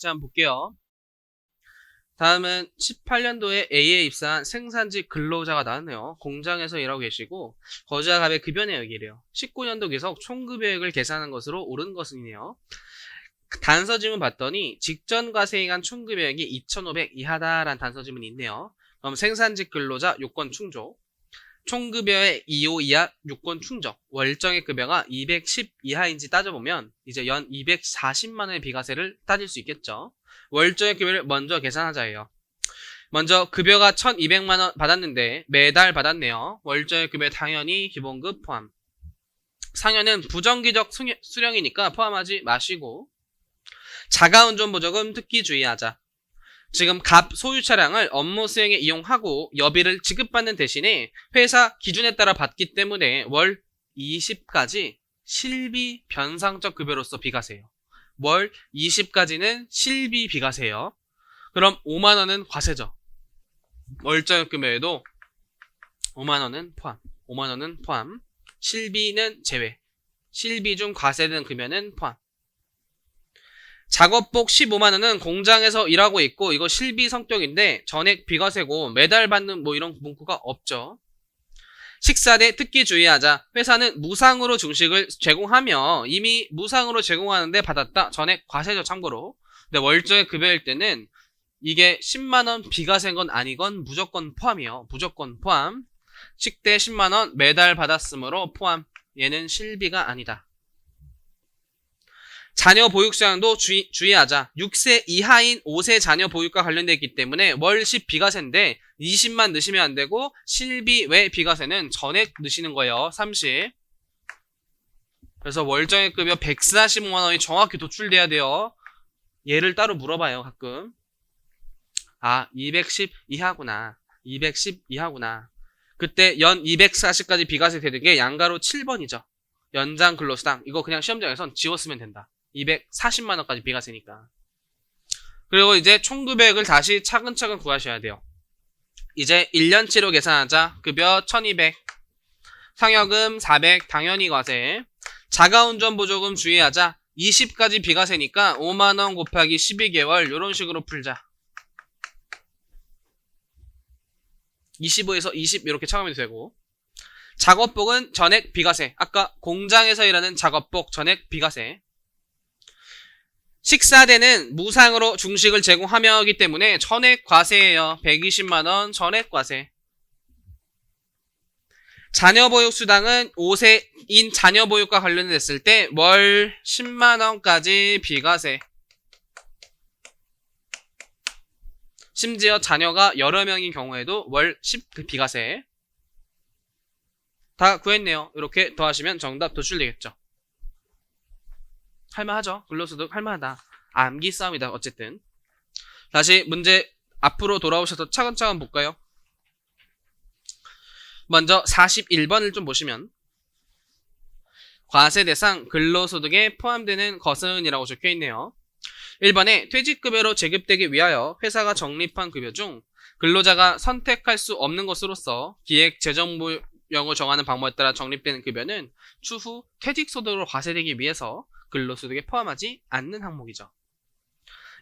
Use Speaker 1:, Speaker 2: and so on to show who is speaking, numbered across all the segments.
Speaker 1: 같이 한번 볼게요. 다음은 18년도에 A에 입사한 생산직 근로자가 나왔네요. 공장에서 일하고 계시고 거주자 갑의 급여 내역이래요. 19년도 기석 총급여액을 계산한 것으로 옳은 것이네요. 단서지문 봤더니 직전 과세에 의한 총급여액이 2,500 이하다라는 단서지문이 있네요. 그럼 생산직 근로자 요건 충족, 총급여의 2호 이하 요건 충족, 월정액 급여가 210 이하인지 따져보면 이제 연 240만원의 비과세를 따질 수 있겠죠. 월정액 급여를 먼저 계산하자예요. 먼저 급여가 1,200만원 받았는데 매달 받았네요. 월정액 급여 당연히 기본급 포함. 상여는 부정기적 수령이니까 포함하지 마시고, 자가운전보조금 특히 주의하자. 지금 갑 소유 차량을 업무 수행에 이용하고 여비를 지급받는 대신에 회사 기준에 따라 받기 때문에 월 20까지 실비 변상적 급여로서 비과세예요. 월 20까지는 실비 비과세예요. 그럼 5만원은 과세죠. 월정액 급여에도 5만원은 포함, 5만원은 포함, 실비는 제외, 실비 중 과세된 급여는 포함. 작업복 15만원은 공장에서 일하고 있고 이거 실비 성격인데 전액 비과세고 매달 받는 뭐 이런 문구가 없죠. 식사대 특히 주의하자. 회사는 무상으로 중식을 제공하며 이미 무상으로 제공하는데 받았다. 전액 과세죠, 참고로. 근데 월정액 급여일 때는 이게 10만원 비과세인 건 아니건 무조건 포함이에요. 무조건 포함. 식대 10만원 매달 받았으므로 포함. 얘는 실비가 아니다. 자녀 보육 수양도 주의하자. 6세 이하인 5세 자녀 보육과 관련되어 있기 때문에 월 10 비과세인데 20만 넣으시면 안 되고 실비 외 비과세는 전액 넣으시는 거예요. 30. 그래서 월정액 급여 145만원이 정확히 도출돼야 돼요. 얘를 따로 물어봐요, 가끔. 아, 210 이하구나. 210 이하구나. 그때 연 240까지 비과세 되는 게 양가로 7번이죠. 연장 근로수당. 이거 그냥 시험장에선 지웠으면 된다. 240만원까지 비과세니까. 그리고 이제 총급여액을 다시 차근차근 구하셔야 돼요. 이제 1년치로 계산하자. 급여 1200, 상여금 400 당연히 과세, 자가운전보조금 주의하자. 20까지 비과세니까 5만원 곱하기 12개월 이런 식으로 풀자. 25에서 20 이렇게 차감이 되고, 작업복은 전액 비과세. 아까 공장에서 일하는 작업복 전액 비과세. 식사대는 무상으로 중식을 제공하며이기 때문에 전액 과세예요. 120만원 전액 과세. 자녀보육수당은 5세인 자녀보육과 관련됐을 때 월 10만원까지 비과세. 심지어 자녀가 여러 명인 경우에도 월 10 비과세. 다 구했네요. 이렇게 더하시면 정답 도출되겠죠. 할만하죠? 근로소득 할만하다. 암기 싸움이다. 어쨌든 다시 문제 앞으로 돌아오셔서 차근차근 볼까요? 먼저 41번을 좀 보시면 과세 대상 근로소득에 포함되는 것은 이라고 적혀있네요. 1번에 퇴직급여로 제급되기 위하여 회사가 적립한 급여 중 근로자가 선택할 수 없는 것으로서 기획재정부령을 정하는 방법에 따라 적립되는 급여는 추후 퇴직소득으로 과세되기 위해서 근로소득에 포함하지 않는 항목이죠.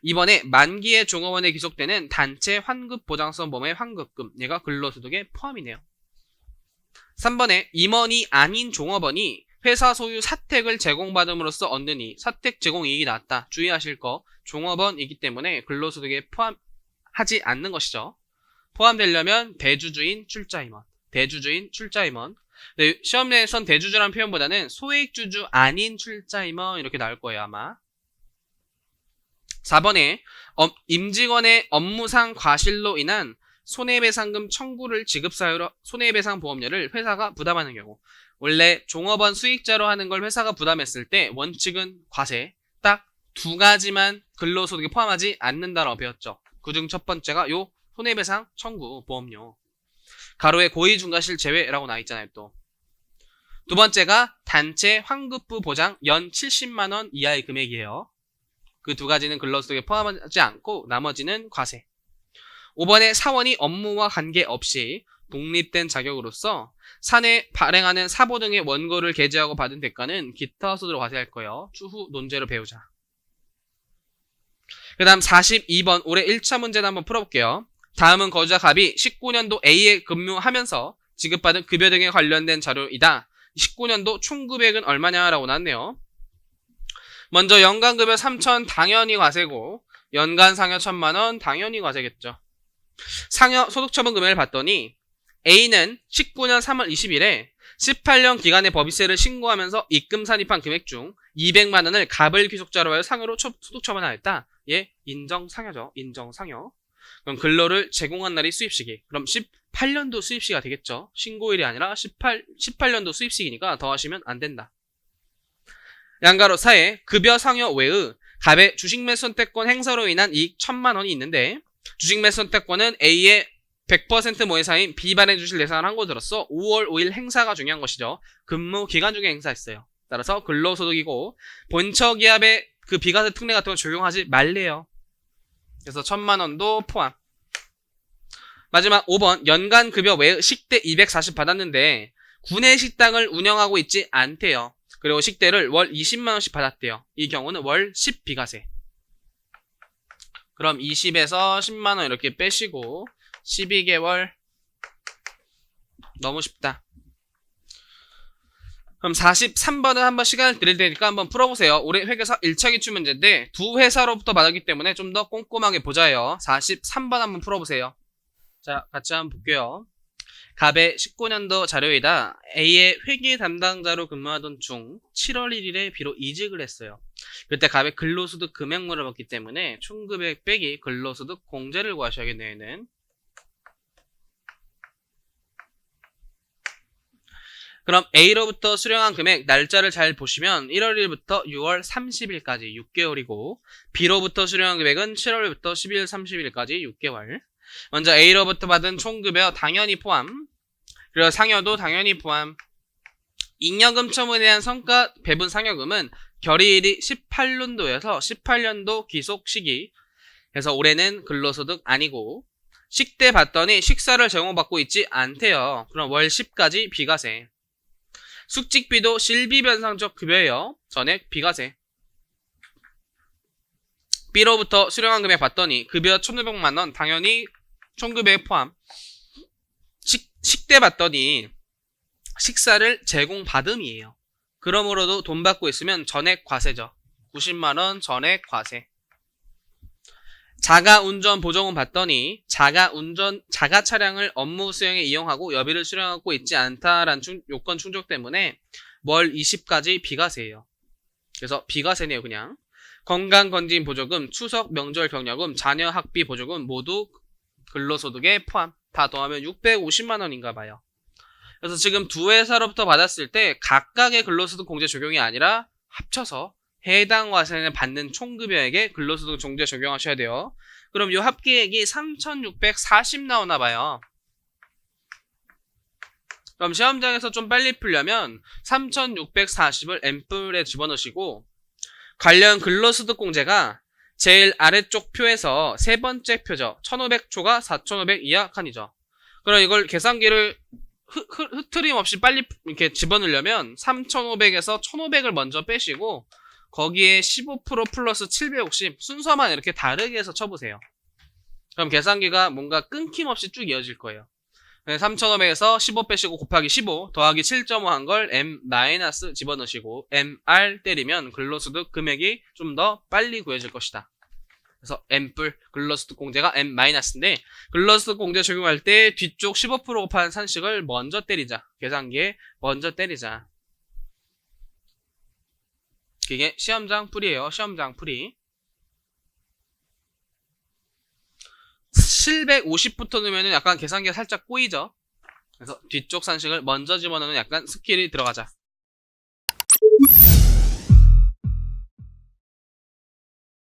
Speaker 1: 2번에 만기의 종업원에 기속되는 단체 환급보장성보험의 환급금, 얘가 근로소득에 포함이네요. 3번에 임원이 아닌 종업원이 회사 소유 사택을 제공받음으로써 얻는 사택 제공 이익이 나왔다. 주의하실 거, 종업원이기 때문에 근로소득에 포함하지 않는 것이죠. 포함되려면 대주주인 출자임원, 대주주인 출자임원. 네, 시험 내에선 대주주라는 표현보다는 소액주주 아닌 출자임원 이렇게 나올 거예요, 아마. 4번에 임직원의 업무상 과실로 인한 손해배상금 청구를 지급 사유로 손해배상 보험료를 회사가 부담하는 경우, 원래 종업원 수익자로 하는 걸 회사가 부담했을 때 원칙은 과세, 딱 두 가지만 근로소득에 포함하지 않는다라고 배웠죠. 그중 첫 번째가 요 손해배상 청구 보험료, 가로에 고의중과실 제외라고 나와 있잖아요. 또 두 번째가 단체 환급부 보장 연 70만원 이하의 금액이에요. 그 두 가지는 근로소득에 포함하지 않고 나머지는 과세. 5번에 사원이 업무와 관계없이 독립된 자격으로서 사내 발행하는 사보 등의 원고를 게재하고 받은 대가는 기타 소득으로 과세할 거예요. 추후 논제로 배우자. 그 다음 42번 올해 1차 문제는 한번 풀어볼게요. 다음은 거주자 갑이 19년도 A에 근무하면서 지급받은 급여 등에 관련된 자료이다. 19년도 총급액은 얼마냐라고 나왔네요. 먼저 연간급여 3,000 당연히 과세고 연간 상여 1,000만원 당연히 과세겠죠. 상여 소득처분 금액을 봤더니 A는 19년 3월 20일에 18년 기간의 법인세를 신고하면서 입금 산입한 금액 중 200만원을 갑을 귀속자로 하여 상여로 소득처분하였다. 예, 인정상여죠. 인정상여. 그럼 근로를 제공한 날이 수입시기. 그럼 18년도 수입시기가 되겠죠. 신고일이 아니라 18년도 수입시기니까 더하시면 안 된다. 양가로 4에 급여 상여 외의 갑의 주식 매수 선택권 행사로 인한 이익 1,000만원이 있는데 주식 매수 선택권은 A의 100% 모회사인 B 발행 주식을 예상한 것으로서 5월 5일 행사가 중요한 것이죠. 근무 기간 중에 행사했어요. 따라서 근로소득이고 본처기업의 그 비과세 특례 같은 거 적용하지 말래요. 그래서 1,000만원도 포함. 마지막 5번 연간 급여 외 식대 240 받았는데 구내 식당을 운영하고 있지 않대요. 그리고 식대를 월 20만원씩 받았대요. 이 경우는 월 10 비과세. 그럼 20에서 10만원 이렇게 빼시고 12개월. 너무 쉽다. 그럼 43번은 한번 시간을 드릴 테니까 한번 풀어보세요. 올해 회계사 1차 기출 문제인데 두 회사로부터 받았기 때문에 좀 더 꼼꼼하게 보자요. 43번 한번 풀어보세요. 자, 같이 한번 볼게요. 갑의 19년도 자료이다. A의 회계 담당자로 근무하던 중 7월 1일에 비로 이직을 했어요. 그때 갑의 근로소득 금액물을 받기 때문에 총급액 빼기 근로소득 공제를 구하셔야겠네요. 얘는. 그럼 A로부터 수령한 금액 날짜를 잘 보시면 1월 1일부터 6월 30일까지 6개월이고 B로부터 수령한 금액은 7월부터 12월 30일까지 6개월. 먼저 A로부터 받은 총급여 당연히 포함. 그리고 상여도 당연히 포함. 잉여금 처분에 대한 성과 배분 상여금은 결의일이 18년도여서 18년도 귀속 시기. 그래서 올해는 근로소득 아니고 식대 봤더니 식사를 제공받고 있지 않대요. 그럼 월 10까지 비과세. 숙직비도 실비변상적 급여예요. 전액 비과세. B로부터 수령한 금액 봤더니 급여 1,500만원 당연히 총급액 포함. 식대 봤더니 식사를 제공받음이에요. 그러므로도 돈 받고 있으면 전액 과세죠. 90만원 전액 과세. 자가운전 보조금 받더니 자가 차량을 업무 수행에 이용하고 여비를 수령하고 있지 않다라는 요건 충족 때문에 월 20까지 비과세예요. 그래서 비과세네요. 그냥. 건강검진 보조금, 추석 명절 격려금, 자녀 학비 보조금 모두 근로소득에 포함. 다 더하면 650만원인가 봐요. 그래서 지금 두 회사로부터 받았을 때 각각의 근로소득 공제 적용이 아니라 합쳐서 해당 과세는 받는 총급여에게 근로소득 공제 적용하셔야 돼요. 그럼 이 합계액이 3,640 나오나 봐요. 그럼 시험장에서 좀 빨리 풀려면 3,640을 N뿔에 집어넣으시고 관련 근로소득 공제가 제일 아래쪽 표에서 세 번째 표죠. 1,500초가 4,500 이하 칸이죠. 그럼 이걸 계산기를 흐트림 없이 빨리 이렇게 집어넣으려면 3,500에서 1,500을 먼저 빼시고 거기에 15% 플러스 750 순서만 이렇게 다르게 해서 쳐보세요. 그럼 계산기가 뭔가 끊김없이 쭉 이어질 거예요. 3,500에서 15 빼시고 곱하기 15 더하기 7.5 한 걸 M 마이너스 집어넣으시고 MR 때리면 근로소득 금액이 좀 더 빨리 구해질 것이다. 그래서 M뿔 근로소득 공제가 M 마이너스인데 근로소득 공제 적용할 때 뒤쪽 15% 곱한 산식을 먼저 때리자. 계산기에 먼저 때리자. 이게 시험장 풀이에요. 시험장 풀이. 750부터 넣으면 약간 계산기가 살짝 꼬이죠. 그래서 뒤쪽 산식을 먼저 집어넣는 약간 스킬이 들어가자.